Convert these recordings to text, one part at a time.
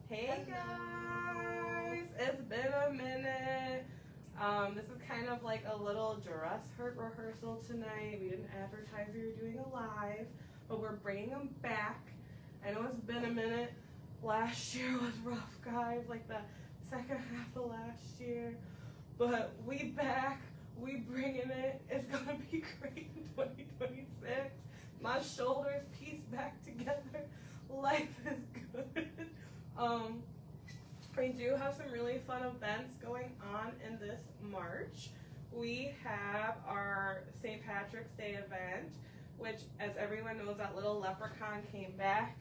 Hey guys, it's been a minute. This is kind of like a little dress rehearsal tonight. We didn't advertise we were doing a live, but we're bringing them back. I know it's been a minute. Last year was rough, guys, like the second half of last year. But we back, we bringing it. It's gonna be great in 2026. My shoulders pieced back together. Life is good. We do have some really fun events going on in this March. We have our St. Patrick's Day event, which, as everyone knows, that little leprechaun came back.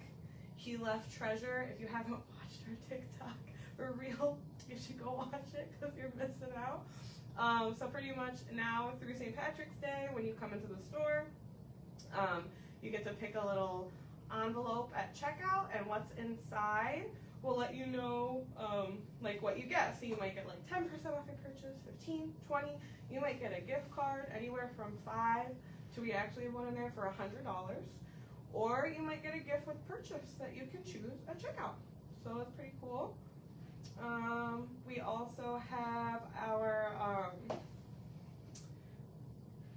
He left treasure. If you haven't watched our TikTok for real, you should go watch it because you're missing out. So pretty much now through St. Patrick's Day, when you come into the store, you get to pick a little envelope at checkout, and what's inside will let you know like what you get. So you might get like 10% off your purchase, 15, 20. You might get a gift card anywhere from $5 to, we actually have one in there for $100. Or you might get a gift with purchase that you can choose at checkout. So that's pretty cool. We also have our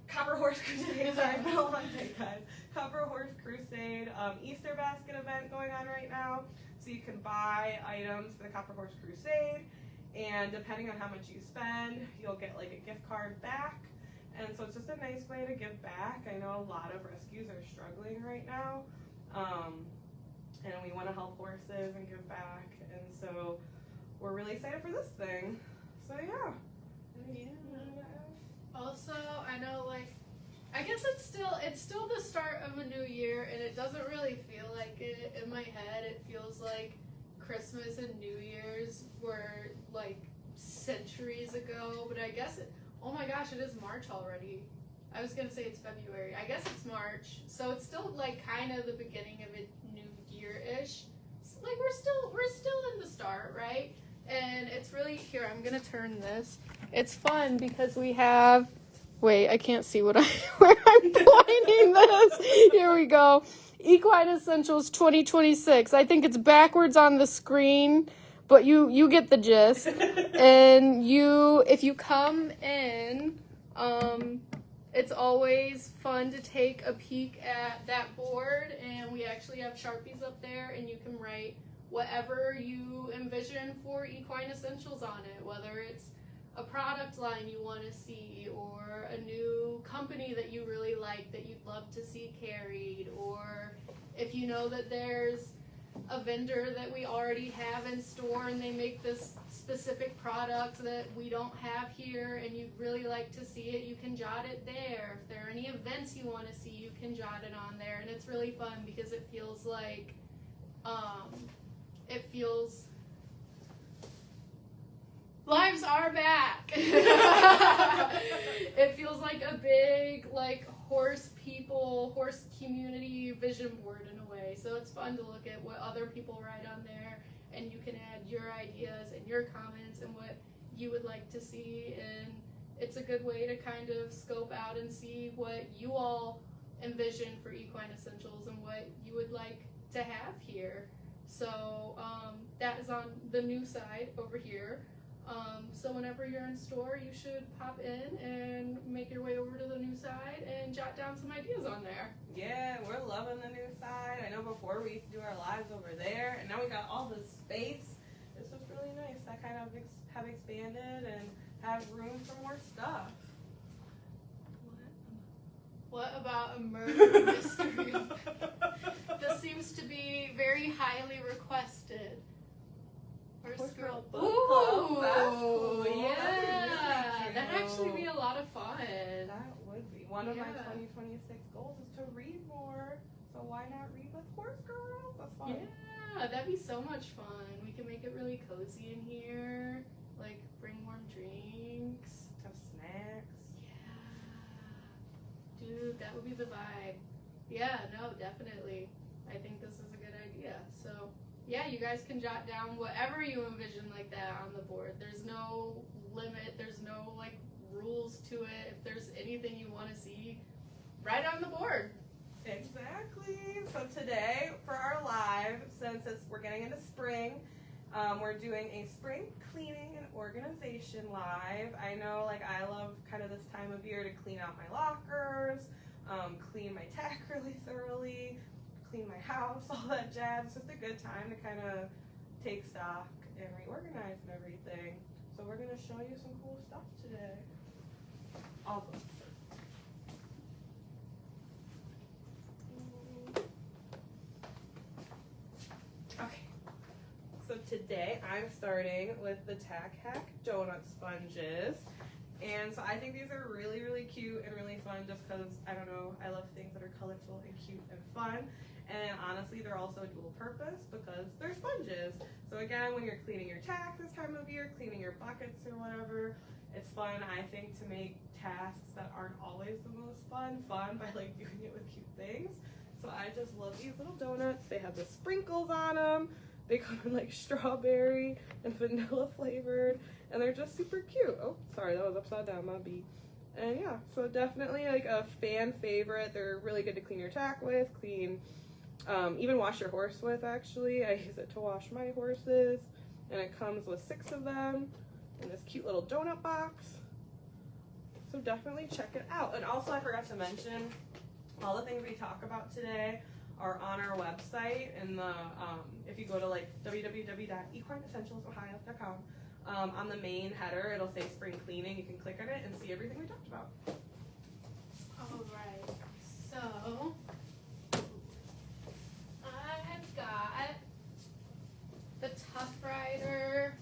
Copper Horse Crusade. Sorry, it's been a long day, guys. Copper Horse Crusade Easter basket event going on right now. So you can buy items for the Copper Horse Crusade, and depending on how much you spend, you'll get like a gift card back. And so it's just a nice way to give back. I know a lot of rescues are struggling right now, and we want to help horses and give back. And so we're really excited for this thing. So yeah. Also, I know, like, I guess it's still the start of a new year, and it doesn't really feel like it. In my head, it feels like Christmas and New Year's were like centuries ago. But I guess oh my gosh, it is March already. I was gonna say it's February. I guess it's March, so it's still like kind of the beginning of a new year-ish. Like we're still in the start, right? And it's really, here, I'm gonna turn this. It's fun because we have, wait, I can't see where I'm pointing this. Here we go. Equine Essentials 2026. I think it's backwards on the screen, but you get the gist. And if you come in, it's always fun to take a peek at that board, and we actually have Sharpies up there, and you can write whatever you envision for Equine Essentials on it, whether it's a product line you want to see, or a new company that you really like that you'd love to see carried, or if you know that there's a vendor that we already have in store and they make this specific product that we don't have here and you'd really like to see it, you can jot it there. If there are any events you want to see, you can jot it on there. And it's really fun because it feels like lives are back. It feels like a big horse community vision board in a way. So it's fun to look at what other people write on there, and you can add your ideas and your comments and what you would like to see, and it's a good way to kind of scope out and see what you all envision for Equine Essentials and what you would like to have here. So that is on the new side over here. So whenever you're in store, you should pop in and make your way over to the new side and jot down some ideas on there. Yeah, we're loving the new side. I know before we used to do our lives over there, and now we got all this space. It's just really nice to kind of have expanded and have room for more stuff. What about a murder mystery? This seems to be very highly requested. Horse Girl Ooh, Book Club. That's cool. yeah. Really That'd actually be a lot of fun. That would be. One of my Yeah. 2026 goals is to read more. So why not read with Horse Girls? That's fun. Yeah, that'd be so much fun. We can make it really cozy in here. Like, bring warm drinks. Have snacks. Yeah. Dude, that would be the vibe. Yeah, no, definitely. I think this is a good idea. So, yeah, you guys can jot down whatever you envision like that on the board. There's no limit. There's no, rules to it. If there's anything you want to see, write on the board. Exactly. So today for our live, since we're getting into spring, We're doing a spring cleaning and organization live. I know, like, I love kind of this time of year to clean out my lockers, clean my tech really thoroughly, clean my house, all that jazz. It's just a good time to kind of take stock and reorganize and everything. So we're going to show you some cool stuff today. All of them. Okay, so today I'm starting with the Tack Hack donut sponges. And so I think these are really, really cute and really fun just because, I don't know, I love things that are colorful and cute and fun. And honestly, they're also dual purpose because they're sponges. So again, when you're cleaning your tack this time of year, cleaning your buckets or whatever, it's fun, I think, to make tasks that aren't always the most fun by like doing it with cute things. So I just love these little donuts. They have the sprinkles on them. They come in like strawberry and vanilla flavored, and they're just super cute. Oh, sorry, that was upside down, my beat. And yeah, so definitely like a fan favorite. They're really good to clean your tack with, even wash your horse with, actually. I use it to wash my horses, and it comes with 6 of them in this cute little donut box. So definitely check it out. And also, I forgot to mention, all the things we talk about today are on our website. In the if you go to like www.equineessentialsohio.com, on the main header, it'll say spring cleaning. You can click on it and see everything we talked about. All right, so I've got the Tough Rider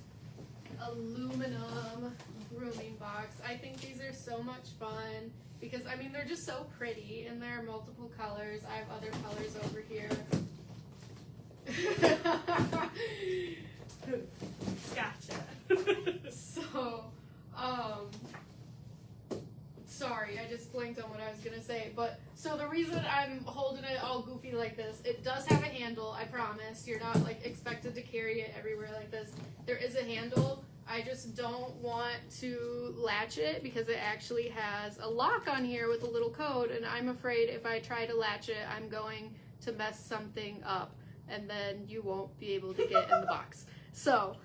aluminum grooming box. I think these are so much fun because, I mean, they're just so pretty and there are multiple colors. I have other colors over here. Gotcha. So, sorry, I just blinked on what I was gonna say. But, so the reason I'm holding it all goofy like this, it does have a handle, I promise. You're not, like, expected to carry it everywhere like this. There is a handle. I just don't want to latch it because it actually has a lock on here with a little code, and I'm afraid if I try to latch it, I'm going to mess something up, and then you won't be able to get in the box. So,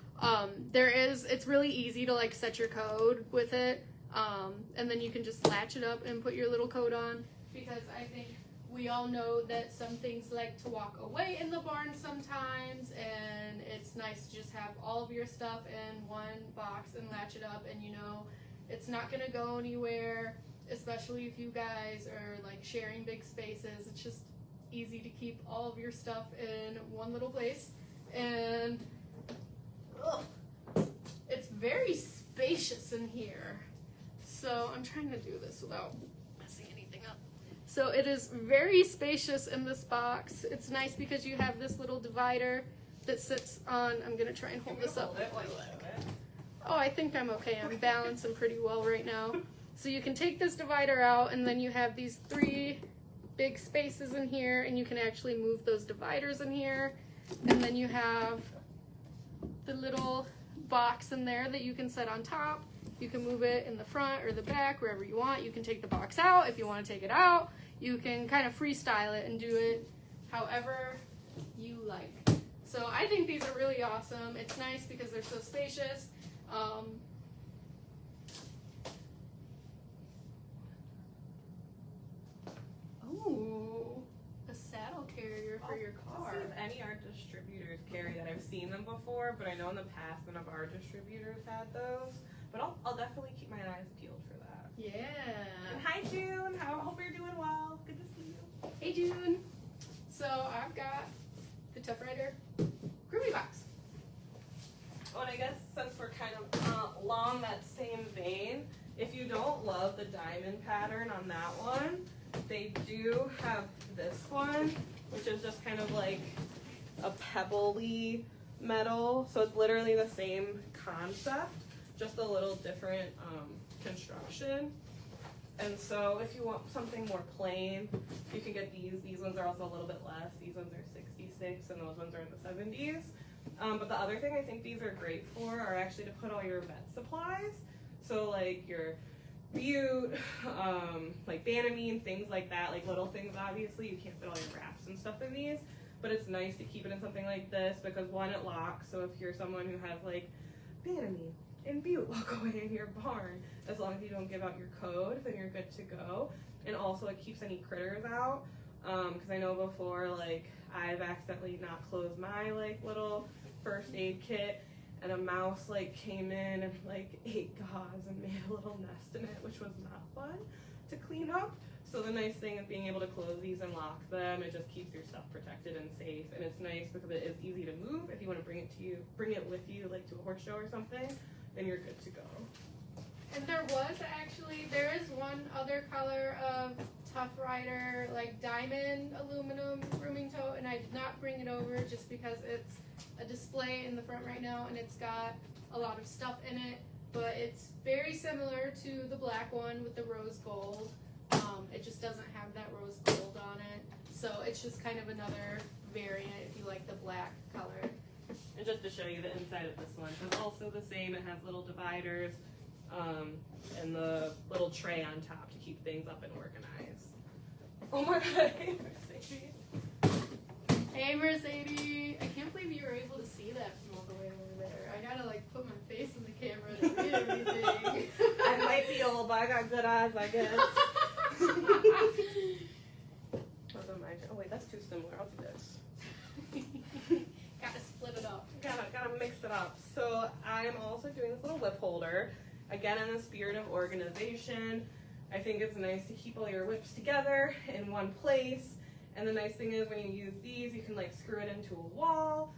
it's really easy to like set your code with it, and then you can just latch it up and put your little code on, because I think we all know that some things like to walk away in the barn sometimes, and it's nice to just have all of your stuff in one box and latch it up, and you know it's not gonna go anywhere, especially if you guys are like sharing big spaces. It's just easy to keep all of your stuff in one little place, and it's very spacious in here. So I'm trying to do this without messing anything up. So it is very spacious in this box. It's nice because you have this little divider that sits on, I'm gonna try and hold this up with my leg. Oh, I think I'm okay. I'm balancing pretty well right now. So you can take this divider out, and then you have these 3 big spaces in here, and you can actually move those dividers in here. And then you have the little box in there that you can set on top. You can move it in the front or the back, wherever you want. You can take the box out if you want to take it out. You can kind of freestyle it and do it however you like. So I think these are really awesome. It's nice because they're so spacious. Ooh, a saddle carrier for your car. I'll see if any art distributors carry that. I've seen them before, but I know in the past none of our distributors had those. But I'll definitely keep my eyes peeled for that. Yeah. And hi, June. I hope you're doing well. Good to see you. Hey, June. So I've got the Tough Rider grooming box. Oh, and I guess since we're kind of along that same vein, if you don't love the diamond pattern on that one, they do have this one, which is just kind of like a pebbly metal. So it's literally the same concept, just a little different construction. And so if you want something more plain, you can get these. These ones are also a little bit less. These ones are 66 and those ones are in the 70s. But the other thing I think these are great for are actually to put all your vet supplies. So like your Bute, like Banamine, things like that, like little things obviously. You can't fit all your wraps and stuff in these. but it's nice to keep it in something like this because one, it locks, so if you're someone who has like Banami and Butte walk away in your barn, as long as you don't give out your code, then you're good to go. And also it keeps any critters out, because I know before, like, I've accidentally not closed my like little first aid kit, and a mouse like came in and like ate gauze and made a little nest in it, which was not fun to clean up. So the nice thing is being able to close these and lock them. It just keeps your stuff protected and safe, and it's nice because it is easy to move. If you want to bring it with you, like to a horse show or something, then you're good to go. And there is one other color of Tough Rider, like diamond aluminum grooming tote, and I did not bring it over just because it's a display in the front right now, and it's got a lot of stuff in it, but it's very similar to the black one with the rose gold. It just doesn't have that rose gold on it, so it's just kind of another variant if you like the black color. And just to show you the inside of this one, it's also the same. It has little dividers, and the little tray on top to keep things up and organized. Oh my god, hey Mercedes. Hey Mercedes! I can't believe you were able to see that from all the way over there. I gotta like put my face in the camera to read everything. I might be old, but I got good eyes, I guess. Oh wait, that's too similar. I'll do this. Gotta split it up. Gotta mix it up. So I am also doing this little whip holder. Again, in the spirit of organization, I think it's nice to keep all your whips together in one place. And the nice thing is when you use these, you can like screw it into a wall.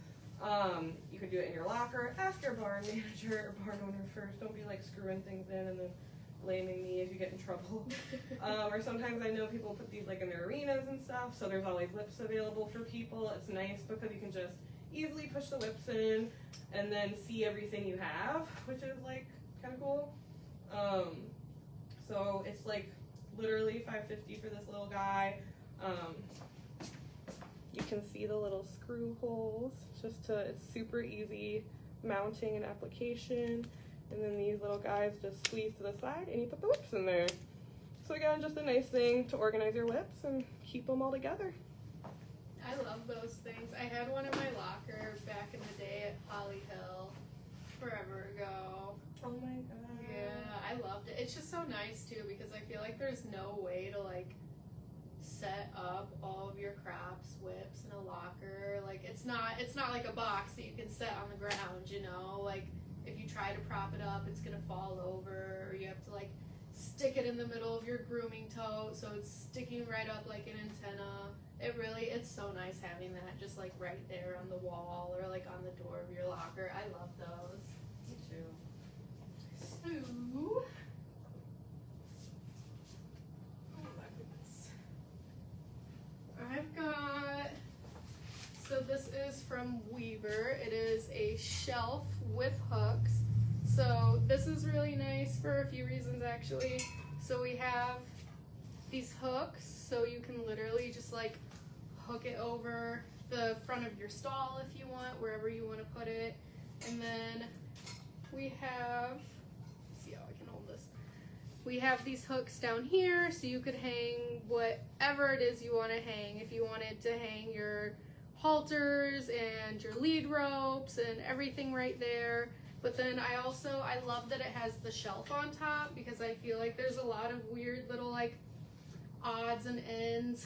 You could do it in your locker. Ask your barn manager or barn owner first. Don't be like screwing things in and then blaming me if you get in trouble. Or sometimes I know people put these like in their arenas and stuff, so there's always whips available for people. It's nice because you can just easily push the whips in and then see everything you have, which is like kind of cool. So it's like literally $5.50 for this little guy. You can see the little screw holes. It's super easy mounting and application. And then these little guys just squeeze to the side and you put the whips in there. So again, just a nice thing to organize your whips and keep them all together. I love those things. I had one in my locker back in the day at Holly Hill forever ago. Oh my god. Yeah, I loved it. It's just so nice too because I feel like there's no way to like set up all of your crops, whips in a locker. Like it's not like a box that you can set on the ground, you know? Like if you try to prop it up, it's gonna fall over, or you have to like stick it in the middle of your grooming tote so it's sticking right up like an antenna. It's so nice having that just like right there on the wall or like on the door of your locker. I love those. Me too. So, oh my goodness. I've got, so this is from Weaver. It is a shelf with hooks. So this is really nice for a few reasons actually. So we have these hooks, so you can literally just like hook it over the front of your stall if you want, wherever you want to put it. And then we have, let's see how I can hold this. We have these hooks down here, so you could hang whatever it is you want to hang. If you wanted to hang your halters and your lead ropes and everything right there. But then I love that it has the shelf on top because I feel like there's a lot of weird little like odds and ends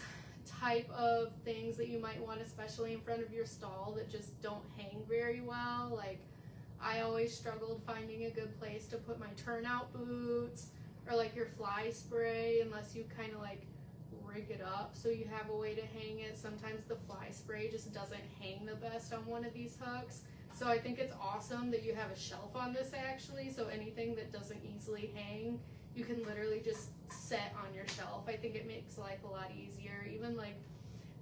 type of things that you might want, especially in front of your stall, that just don't hang very well. Like I always struggled finding a good place to put my turnout boots or like your fly spray unless you kind of like rig it up so you have a way to hang it. Sometimes the fly spray just doesn't hang the best on one of these hooks. So I think it's awesome that you have a shelf on this actually, so anything that doesn't easily hang, you can literally just set on your shelf. I think it makes life a lot easier. Even like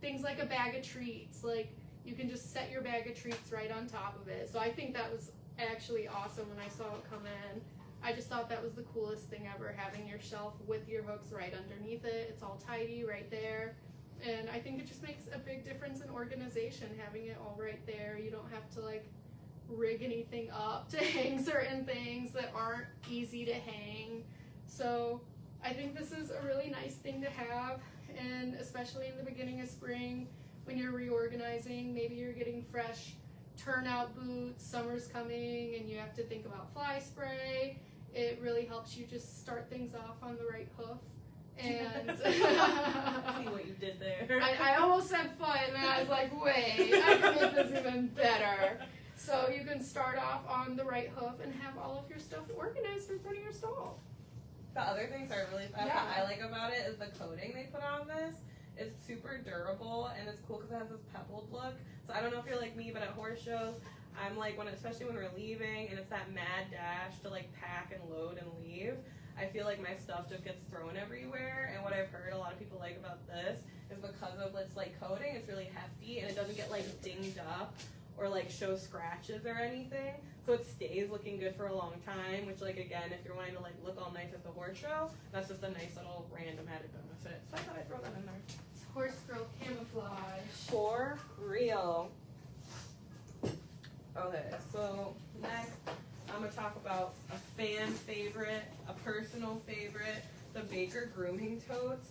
things like a bag of treats, like you can just set your bag of treats right on top of it. So I think that was actually awesome when I saw it come in. I just thought that was the coolest thing ever, having your shelf with your hooks right underneath it. It's all tidy right there. And I think it just makes a big difference in organization, having it all right there. You don't have to like rig anything up to hang certain things that aren't easy to hang. So I think this is a really nice thing to have, and especially in the beginning of spring when you're reorganizing. Maybe you're getting fresh turnout boots, summer's coming, and you have to think about fly spray. It really helps you just start things off on the right hoof. And see what you did there. I almost said foot, and I was like, wait, I can make this even better. So you can start off on the right hoof and have all of your stuff organized in front of your stall. The other things are really fun Yeah. that I like about it is the coating they put on this. It's super durable and it's cool because it has this pebbled look. So I don't know if you're like me, but at horse shows, I'm like, especially when we're leaving and it's that mad dash to like pack and load and leave, I feel like my stuff just gets thrown everywhere. And what I've heard a lot of people like about this is because of its like coating, it's really hefty and it doesn't get like dinged up or like show scratches or anything. So it stays looking good for a long time, which like again, if you're wanting to like look all nice at the horse show, that's just a nice little random added benefit. So I thought I'd throw that in there. It's horse girl camouflage. For real. Okay, so next I'm gonna talk about a fan favorite, a personal favorite, the Baker grooming totes.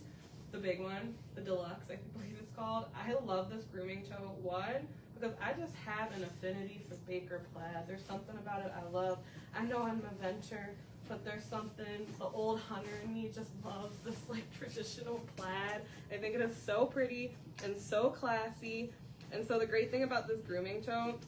The big one, the deluxe, I believe it's called. I love this grooming tote, one, because I just have an affinity for Baker plaid. There's something about it I love. I know I'm a venture, but there's something, the old hunter in me just loves this like traditional plaid. I think it is so pretty and so classy. And so the great thing about this grooming tote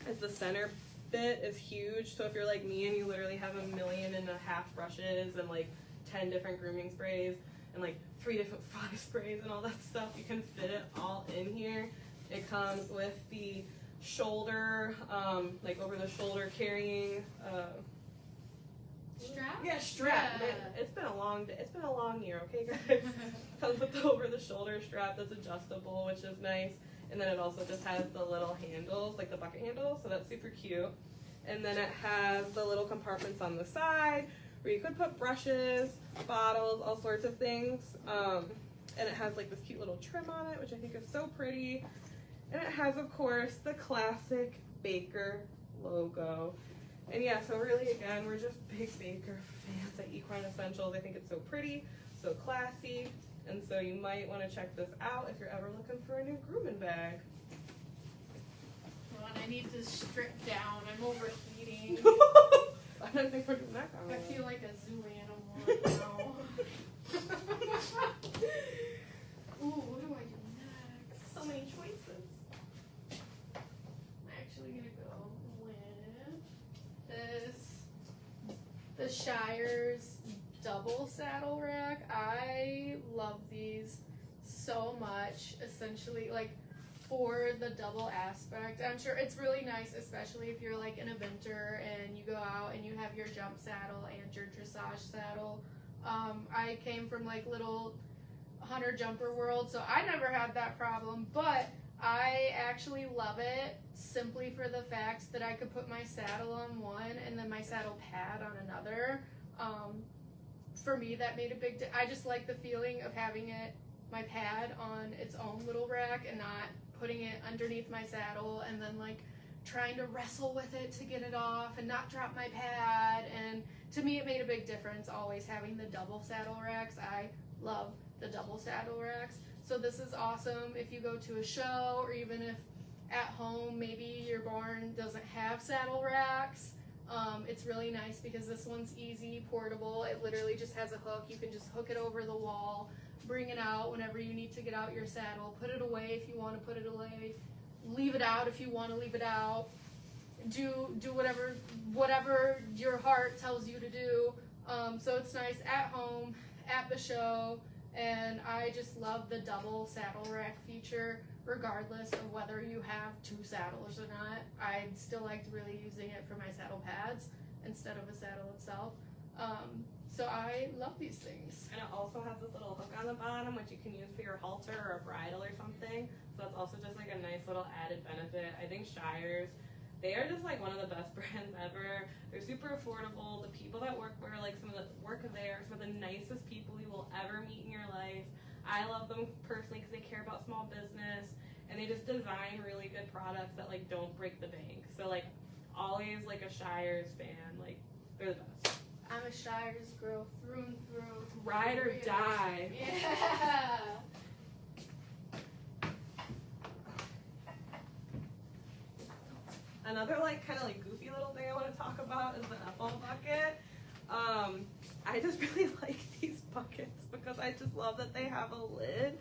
is the center bit is huge. So if you're like me and you literally have 1.5 million brushes and like 10 different grooming sprays and like 3 different fly sprays and all that stuff, you can fit it all in here. It comes with the shoulder, like over the shoulder carrying, Strap? yeah, strap. Yeah. It's been a long day. It's been a long year, okay, guys? Comes with the over the shoulder strap that's adjustable, which is nice. And then it also just has the little handles, like the bucket handles, so that's super cute. And then it has the little compartments on the side where you could put brushes, bottles, all sorts of things. And it has like this cute little trim on it, which I think is so pretty. And it has, of course, the classic Baker logo. And yeah, so really, again, we're just big Baker fans at Equine Essentials. I think it's so pretty, so classy. And so you might want to check this out if you're ever looking for a new grooming bag. Well, and I need to strip down. I'm overheating. I don't think we're doing that kind I of feel like a zoo animal now. Ooh, what do I do next? So many choices. I'm actually gonna go with this, the Shire's double saddle rack. I love these so much, essentially, like for the double aspect. I'm sure it's really nice, especially if you're like an eventer and you go out and you have your jump saddle and your dressage saddle. I came from like little hunter jumper world, so I never had that problem, but I actually love it simply for the fact that I could put my saddle on one and then my saddle pad on another. For me, that made a big I just like the feeling of having it, my pad, on its own little rack and not putting it underneath my saddle and then like trying to wrestle with it to get it off and not drop my pad. And to me, it made a big difference always having the double saddle racks. I love the double saddle racks. So this is awesome if you go to a show, or even if at home maybe your barn doesn't have saddle racks. It's really nice because this one's easy, portable. It literally just has a hook. You can just hook it over the wall, bring it out whenever you need to get out your saddle, put it away if you want to put it away, leave it out if you want to leave it out. Do whatever your heart tells you to do. So it's nice at home, at the show, and I just love the double saddle rack feature. Regardless of whether you have 2 saddles or not, I still liked really using it for my saddle pads instead of a saddle itself. So I love these things. And it also has this little hook on the bottom, which you can use for your halter or a bridle or something. So that's also just like a nice little added benefit. I think Shires, they are just like one of the best brands ever. They're super affordable. The people that work there, like some of the work there, are some of the nicest people you will ever meet in your life. I love them personally because they care about small business and they just design really good products that like don't break the bank. So like always like a Shires fan, like they're the best. I'm a Shires girl through and through. Ride or die. Yeah. another like kind of like goofy little thing I want to talk about is the Ethel bucket. I just really like these buckets because I just love that they have a lid.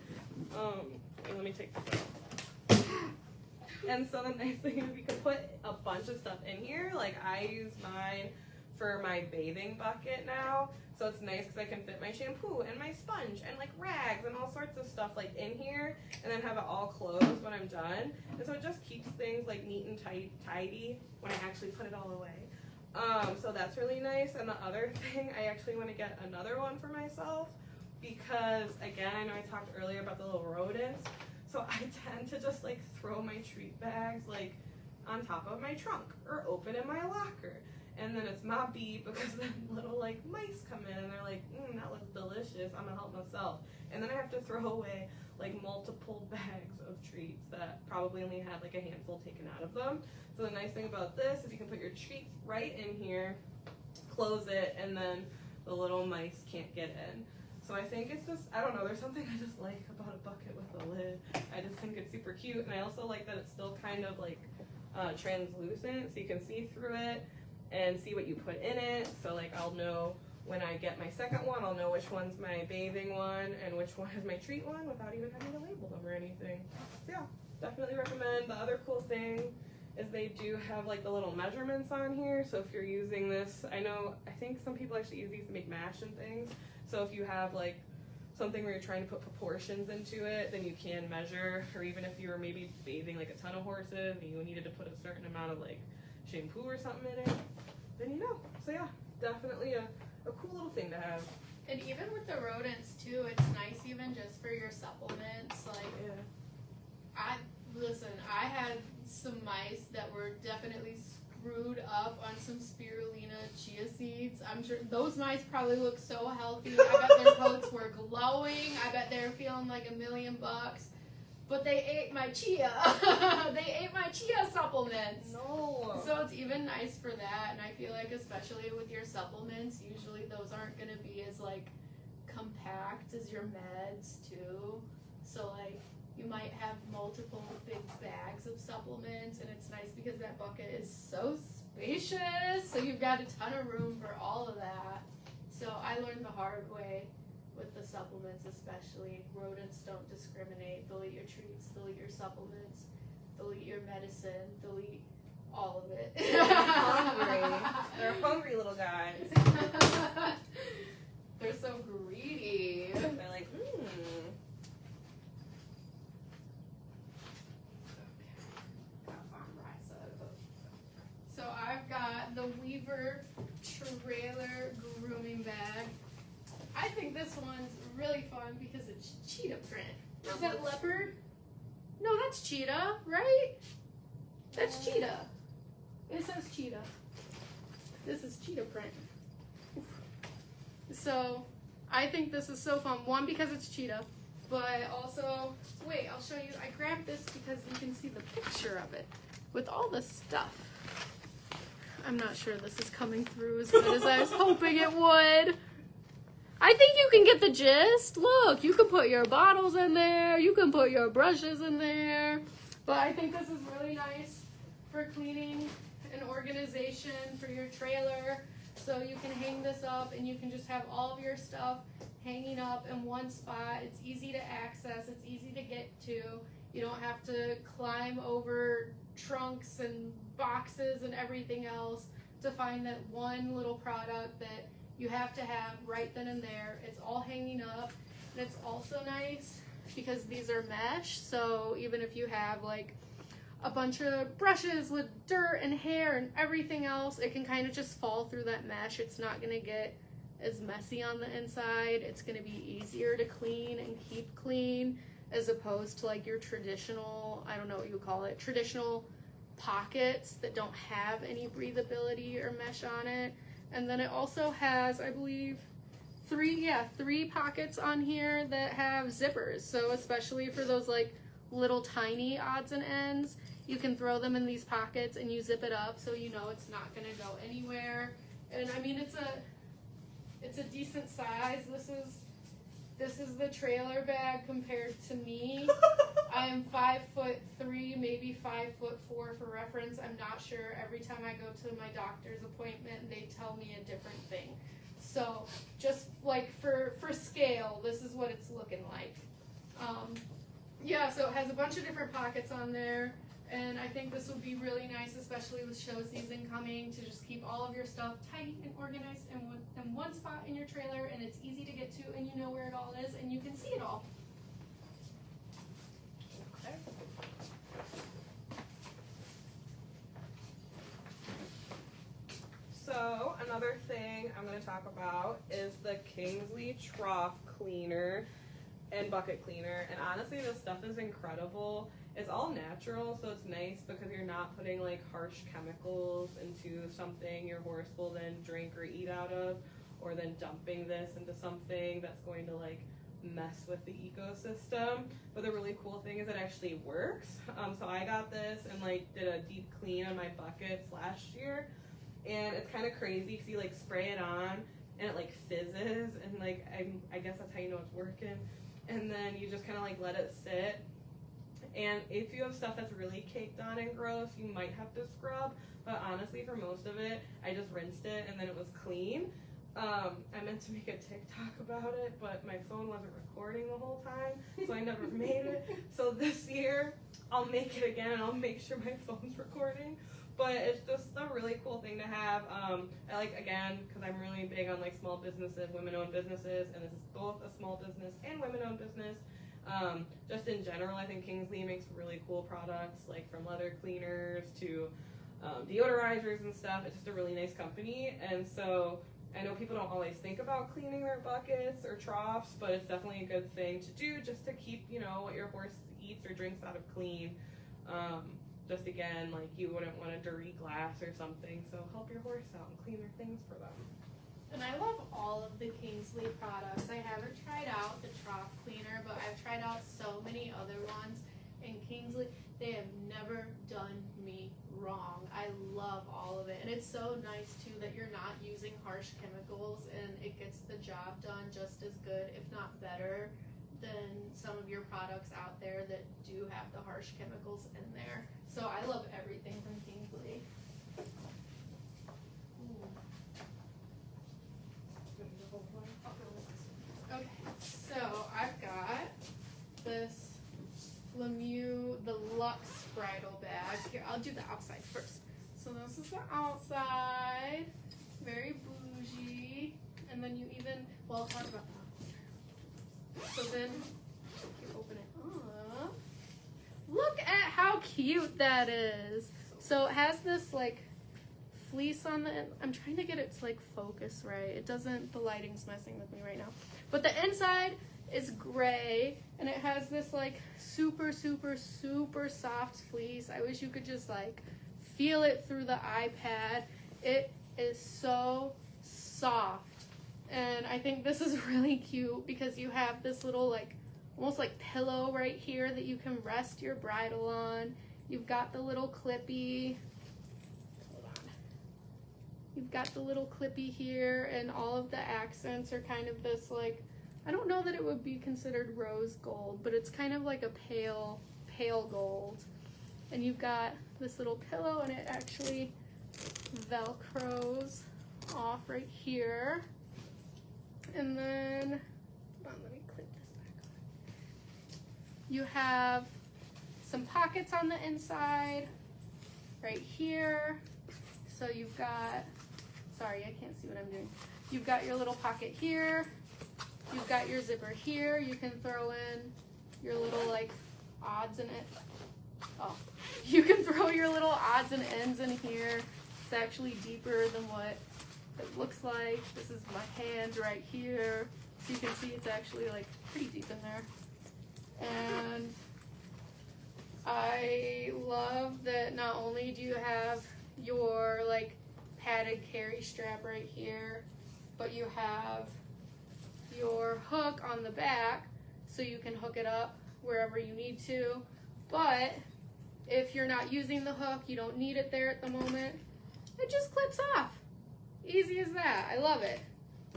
Let me take this out. And so the nice thing is you can put a bunch of stuff in here. Like I use mine for my bathing bucket now. So it's nice because I can fit my shampoo and my sponge and like rags and all sorts of stuff like in here and then have it all closed when I'm done. And so it just keeps things like neat and tidy when I actually put it all away. So that's really nice. And the other thing, I actually want to get another one for myself because again, I know I talked earlier about the little rodents. So I tend to just like throw my treat bags like on top of my trunk or open in my locker. And then it's my beat because then little like mice come in and they're like, that looks delicious. I'm gonna help myself. And then I have to throw away like multiple bags of treats that probably only had like a handful taken out of them. So the nice thing about this is you can put your treats right in here, close it, and then the little mice can't get in. So I think it's just, I don't know, there's something I just like about a bucket with a lid. I just think it's super cute, and I also like that it's still kind of like translucent, so you can see through it and see what you put in it. So like I'll know when I get my second one, I'll know which one's my bathing one and which one is my treat one without even having to label them or anything. So yeah, definitely recommend. The other cool thing is they do have like the little measurements on here. So if you're using this, I think some people actually use these to make mash and things. So if you have like something where you're trying to put proportions into it, then you can measure. Or even if you were maybe bathing like a ton of horses and you needed to put a certain amount of like shampoo or something in it, then you know. So yeah, definitely a cool little thing to have. And even with the rodents too, it's nice even just for your supplements. Like, yeah. I had some mice that were definitely screwed up on some spirulina chia seeds. I'm sure those mice probably look so healthy. I bet their coats were glowing. I bet they were feeling like $1 million. But they ate my chia. They ate my chia supplements. No. So it's even nice for that. And I feel like especially with your supplements, usually those aren't going to be as like compact as your meds too. So like you might have multiple big bags of supplements, and it's nice because that bucket is so spacious. So you've got a ton of room for all of that. So I learned the hard way. With the supplements especially, rodents don't discriminate. They'll eat your treats, they'll eat your supplements, they'll eat your medicine, they'll eat all of it. They're hungry. They're hungry little guys. They're so greedy. They're like, So I've got the Weaver Trailer Grooming Bag. I think this one's really fun because it's cheetah print. Is that leopard? No, that's cheetah, right? That's cheetah. It says cheetah. This is cheetah print. So I think this is so fun. One, because it's cheetah, but also, wait, I'll show you. I grabbed this because you can see the picture of it with all the stuff. I'm not sure this is coming through as good as I was hoping it would. I think you can get the gist. Look, you can put your bottles in there. You can put your brushes in there. But I think this is really nice for cleaning and organization for your trailer. So you can hang this up and you can just have all of your stuff hanging up in one spot. It's easy to access. It's easy to get to. You don't have to climb over trunks and boxes and everything else to find that one little product that you have to have right then and there. It's all hanging up. And it's also nice because these are mesh, so even if you have like a bunch of brushes with dirt and hair and everything else, it can kind of just fall through that mesh. It's not going to get as messy on the inside. It's going to be easier to clean and keep clean as opposed to like your traditional, I don't know what you would call it, traditional pockets that don't have any breathability or mesh on it. And then it also has, I believe, three pockets on here that have zippers. So especially for those like little tiny odds and ends, you can throw them in these pockets and you zip it up so you know it's not gonna go anywhere. And I mean, it's a decent size. this is the trailer bag compared to me. I'm 5'3", maybe 5'4" for reference. I'm not sure. Every time I go to my doctor's appointment, they tell me a different thing. So just like for scale, this is what it's looking like. Yeah, so it has a bunch of different pockets on there, and I think this would be really nice, especially with show season coming, to just keep all of your stuff tight and organized in one spot in your trailer, and it's easy to get to, and you know where it all is, and you can see it all. Okay. So another thing I'm going to talk about is the Kingsley Trough Cleaner and Bucket Cleaner. And honestly, this stuff is incredible. It's all natural, so it's nice because you're not putting like harsh chemicals into something your horse will then drink or eat out of, or then dumping this into something that's going to like mess with the ecosystem. But the really cool thing is it actually works. So I got this and like did a deep clean on my buckets last year, and it's kind of crazy because you like spray it on and it like fizzes, and like I guess that's how you know it's working. And then you just kind of like let it sit. And if you have stuff that's really caked on and gross, you might have to scrub. But honestly, for most of it, I just rinsed it and then it was clean. I meant to make a TikTok about it, but my phone wasn't recording the whole time, so I never made it. So this year, I'll make it again and I'll make sure my phone's recording. But it's just a really cool thing to have. I like, again, because I'm really big on like small businesses, women-owned businesses, and this is both a small business and women-owned business. Just in general, I think Kingsley makes really cool products, like from leather cleaners to deodorizers and stuff. It's just a really nice company, and so I know people don't always think about cleaning their buckets or troughs, but it's definitely a good thing to do just to keep, you know, what your horse eats or drinks out of clean. Just again, like you wouldn't want a dirty glass or something, so help your horse out and clean their things for them. And I love all of the Kingsley products. I haven't tried out the trough cleaner, but I've tried out so many other ones. And Kingsley, they have never done me wrong. I love all of it. And it's so nice too that you're not using harsh chemicals, and it gets the job done just as good, if not better, than some of your products out there that do have the harsh chemicals in there. So I love everything from Kingsley. Okay, so I've got this Lemieux, the Luxe bridle bag. Here, I'll do the outside first. So this is the outside, very bougie. And then you even, well, I'll talk about that. So then you open it up. Look at how cute that is. So it has this like fleece on the, I'm trying to get it to like focus right. It doesn't, the lighting's messing with me right now. But the inside is gray, and it has this like super, super, super soft fleece. I wish you could just like feel it through the iPad. It is so soft. And I think this is really cute because you have this little like, almost like pillow right here that you can rest your bridle on. You've got the little clippy. You've got the little clippy here, and all of the accents are kind of this like, I don't know that it would be considered rose gold, but it's kind of like a pale gold. And you've got this little pillow, and it actually velcros off right here. And then, hold on, let me clip this back on. You have some pockets on the inside right here. So you've got, sorry, I can't see what I'm doing. You've got your little pocket here. You've got your zipper here. You can throw in your little like odds and ends. Oh, you can throw your little odds and ends in here. It's actually deeper than what it looks like. This is my hand right here. So you can see it's actually like pretty deep in there. And I love that not only do you have your like padded carry strap right here, but you have your hook on the back so you can hook it up wherever you need to. But if you're not using the hook, you don't need it there at the moment, it just clips off. Easy as that. I love it.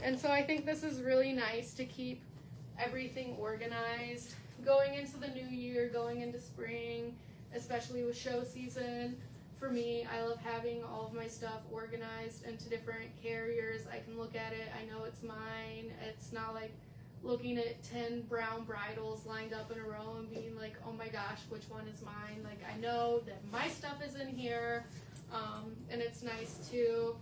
And so I think this is really nice to keep everything organized. Going into the new year, going into spring, especially with show season, for me, I love having all of my stuff organized into different carriers. I can look at it, I know it's mine. It's not like looking at 10 brown bridals lined up in a row and being like, oh my gosh, which one is mine? Like, I know that my stuff is in here. And it's nice too,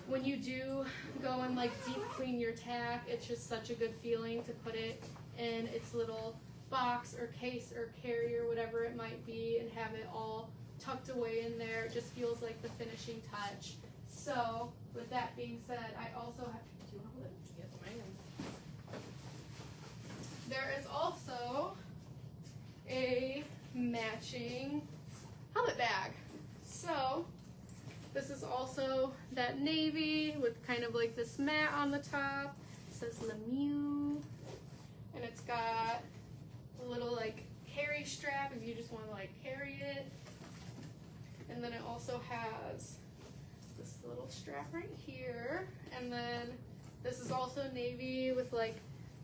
when you do go and like deep clean your tack, it's just such a good feeling to put it in its little box or case or carrier, whatever it might be, and have it all tucked away in there. It just feels like the finishing touch. So with that being said, I also have, do you want to hold it? Yes, ma'am. There is also a matching helmet bag. So this is also that navy with kind of like this mat on the top. It says Lemieux, and it's got a little like carry strap if you just want to like carry it. And then it also has this little strap right here. And then this is also navy with like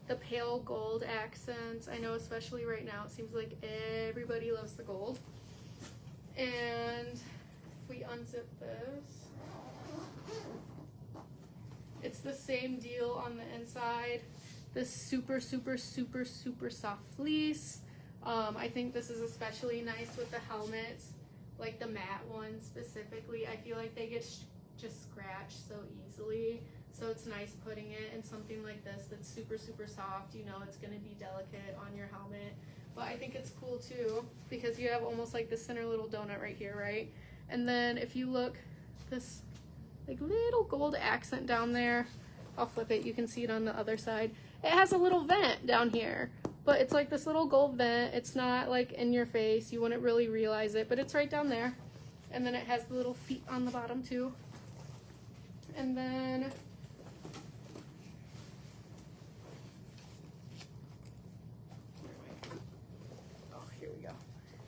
the pale gold accents. I know especially right now it seems like everybody loves the gold. And if we unzip this, it's the same deal on the inside. This super soft fleece. I think this is especially nice with the helmets, like the matte ones specifically. I feel like they get just scratched so easily. So it's nice putting it in something like this that's super soft. You know it's going to be delicate on your helmet. But I think it's cool too because you have almost like this center little donut right here, right? And then if you look, this like little gold accent down there, I'll flip it, you can see it on the other side. It has a little vent down here, but it's like this little gold vent. It's not like in your face, you wouldn't really realize it, but it's right down there. And then it has the little feet on the bottom too. And then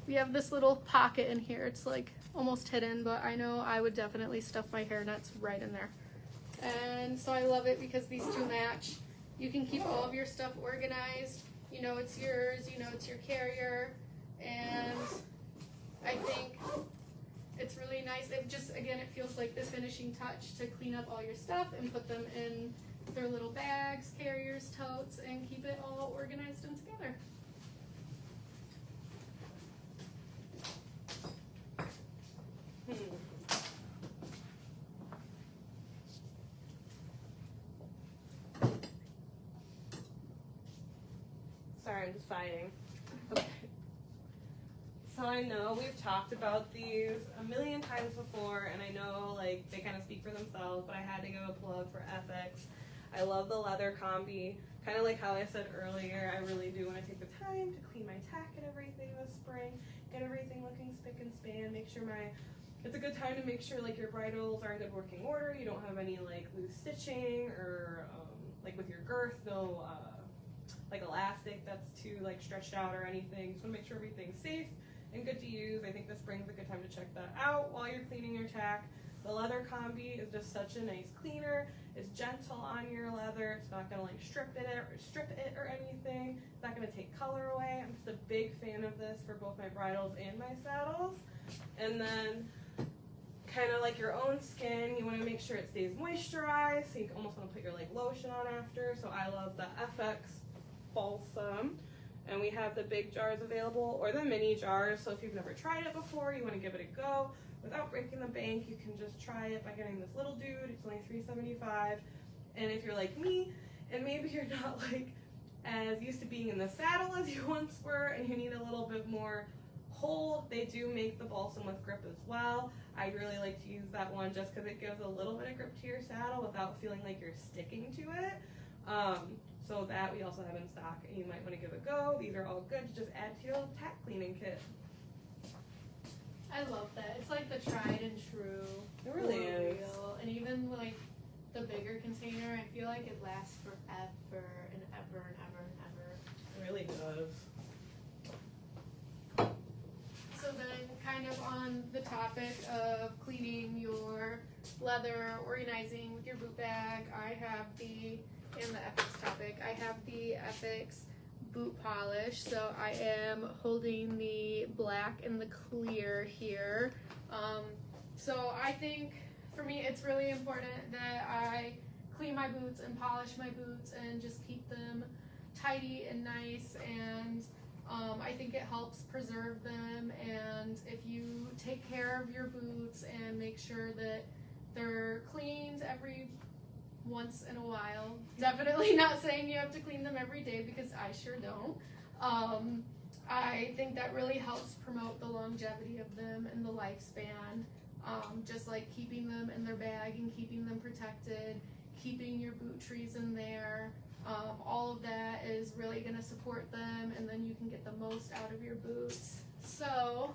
we have this little pocket in here. It's like almost hidden, but I know I would definitely stuff my hairnets right in there. And so I love it because these two match. You can keep all of your stuff organized. You know it's yours, you know it's your carrier. And I think it's really nice. It just, again, it feels like the finishing touch to clean up all your stuff and put them in their little bags, carriers, totes, and keep it all organized and together. Sorry, I'm deciding. Okay. So I know we've talked about these a million times before, and I know like they kind of speak for themselves, but I had to give a plug for FX. I love the leather combi. Kind of like how I said earlier, I really do want to take the time to clean my tack and everything this spring, get everything looking spick and span, make sure it's a good time to make sure like your bridles are in good working order, you don't have any like loose stitching or like with your girth, no like elastic that's too like stretched out or anything. Just want to make sure everything's safe and good to use. I think the spring's a good time to check that out while you're cleaning your tack. The leather combi is just such a nice cleaner. It's gentle on your leather. It's not gonna like strip it or anything. It's not gonna take color away. I'm just a big fan of this for both my bridles and my saddles. And then kind of like your own skin, you want to make sure it stays moisturized. So you almost want to put your like lotion on after. So I love the FX Balsam. And we have the big jars available or the mini jars. So if you've never tried it before, you want to give it a go without breaking the bank, you can just try it by getting this little dude. It's only $3.75. And if you're like me and maybe you're not like as used to being in the saddle as you once were and you need a little bit more hold, they do make the balsam with grip as well. I really like to use that one just because it gives a little bit of grip to your saddle without feeling like you're sticking to it. So that we also have in stock and you might want to give it a go. These are all good to just add to your little tack cleaning kit. I love that. It's like the tried and true. It really is. Real. And even like the bigger container, I feel like it lasts forever and ever and ever and ever. It really does. So then kind of on the topic of cleaning your leather, organizing with your boot bag, I have the and the Epix topic, I have the Epix boot polish. So I am holding the black and the clear here. So I think for me it's really important that I clean my boots and polish my boots and just keep them tidy and nice, and I think it helps preserve them. And if you take care of your boots and make sure that they're cleaned every once in a while, definitely not saying you have to clean them every day because I sure don't, I think that really helps promote the longevity of them and the lifespan. Just like keeping them in their bag and keeping them protected, keeping your boot trees in there, all of that is really going to support them, and then you can get the most out of your boots. So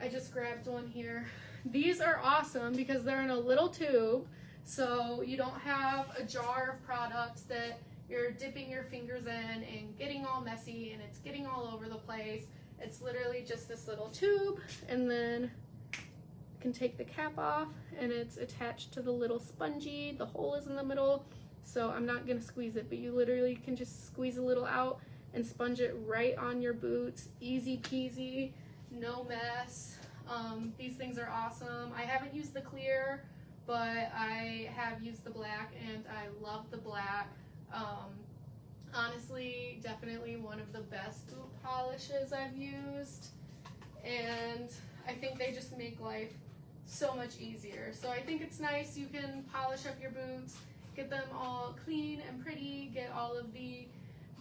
I just grabbed one here. These are awesome because they're in a little tube, so you don't have a jar of products that you're dipping your fingers in and getting all messy and it's getting all over the place. It's literally just this little tube, and then you can take the cap off and it's attached to the little spongy. The hole is in the middle, so I'm not gonna squeeze it, but you literally can just squeeze a little out and sponge it right on your boots. Easy peasy, no mess. These things are awesome. I haven't used the clear, but I have used the black and I love the black. Honestly, definitely one of the best boot polishes I've used, and I think they just make life so much easier. So I think it's nice. You can polish up your boots, get them all clean and pretty, get all of the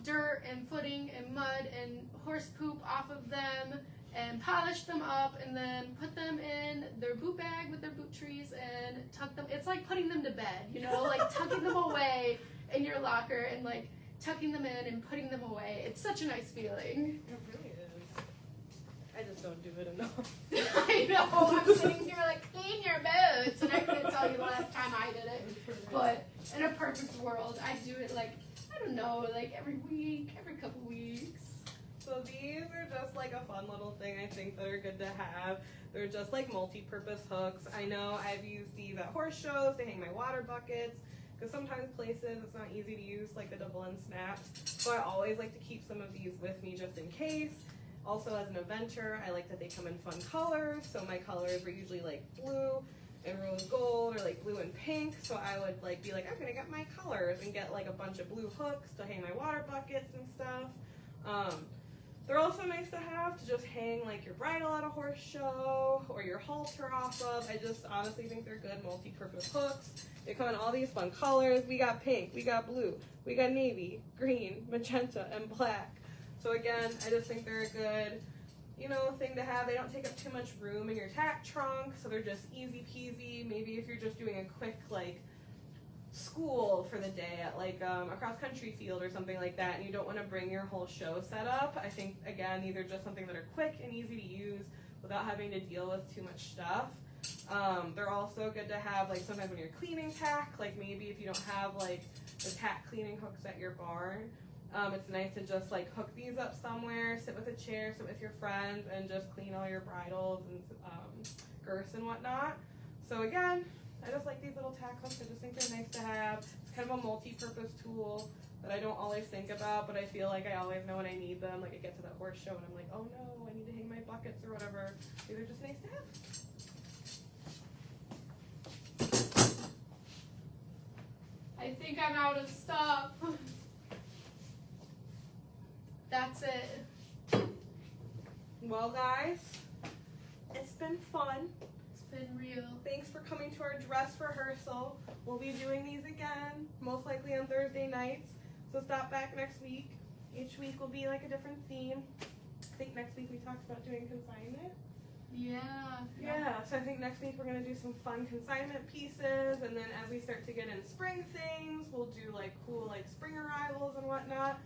dirt and footing and mud and horse poop off of them, and polish them up, and then put them in their boot bag with their boot trees and tuck them. It's like putting them to bed, you know, like tucking them away in your locker and like tucking them in and putting them away. It's such a nice feeling. It really is. I just don't do it enough. I know, I'm sitting here like, clean your boots, and I couldn't tell you the last time I did it. But in a perfect world, I do it like, I don't know, like every week, every couple weeks. So these are just like a fun little thing I think that are good to have. They're just like multi-purpose hooks. I know I've used these at horse shows to hang my water buckets, because sometimes places it's not easy to use like the double end snaps. So I always like to keep some of these with me just in case. Also, as an eventer, I like that they come in fun colors. So my colors are usually like blue and rose gold, or like blue and pink. So I would like be like, I'm gonna get my colors and get like a bunch of blue hooks to hang my water buckets and stuff. They're also nice to have to just hang like your bridle at a horse show or your halter off of. I just honestly think they're good multi-purpose hooks. They come in all these fun colors. We got pink, we got blue, we got navy, green, magenta, and black. So again, I just think they're a good, you know, thing to have. They don't take up too much room in your tack trunk, so they're just easy peasy. Maybe if you're just doing a quick like school for the day at like a cross country field or something like that, and you don't want to bring your whole show set up, I think again these are just something that are quick and easy to use without having to deal with too much stuff. They're also good to have like sometimes when you're cleaning tack, like maybe if you don't have like the tack cleaning hooks at your barn, it's nice to just like hook these up somewhere, sit with a chair, sit with your friends, and just clean all your bridles and girths and whatnot. So again, I just like these little tack hooks. I just think they're nice to have. It's kind of a multi-purpose tool that I don't always think about, but I feel like I always know when I need them. Like I get to that horse show and I'm like, oh no, I need to hang my buckets or whatever. These are just nice to have. I think I'm out of stuff. That's it. Well guys, it's been fun. It's been real. Thanks for coming to our dress rehearsal. We'll be doing these again, most likely on Thursday nights. So stop back next week. Each week will be like a different theme. I think next week we talked about doing consignment. Yeah, so I think next week we're going to do some fun consignment pieces, and then as we start to get in spring things, we'll do like cool like spring arrivals and whatnot.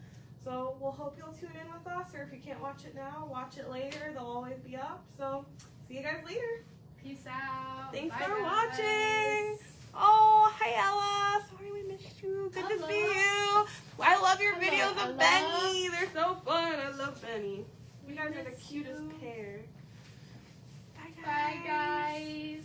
So we'll hope you'll tune in with us, or if you can't watch it now, watch it later. They'll always be up. So see you guys later. Peace out. Thanks Bye, for guys. watching. Oh, hi Ella. Sorry we missed you. Good to see you. I love your Hello, videos of Ella. Benny. They're so fun. I love Benny. You guys are the miss cutest you. pair. Bye, guys.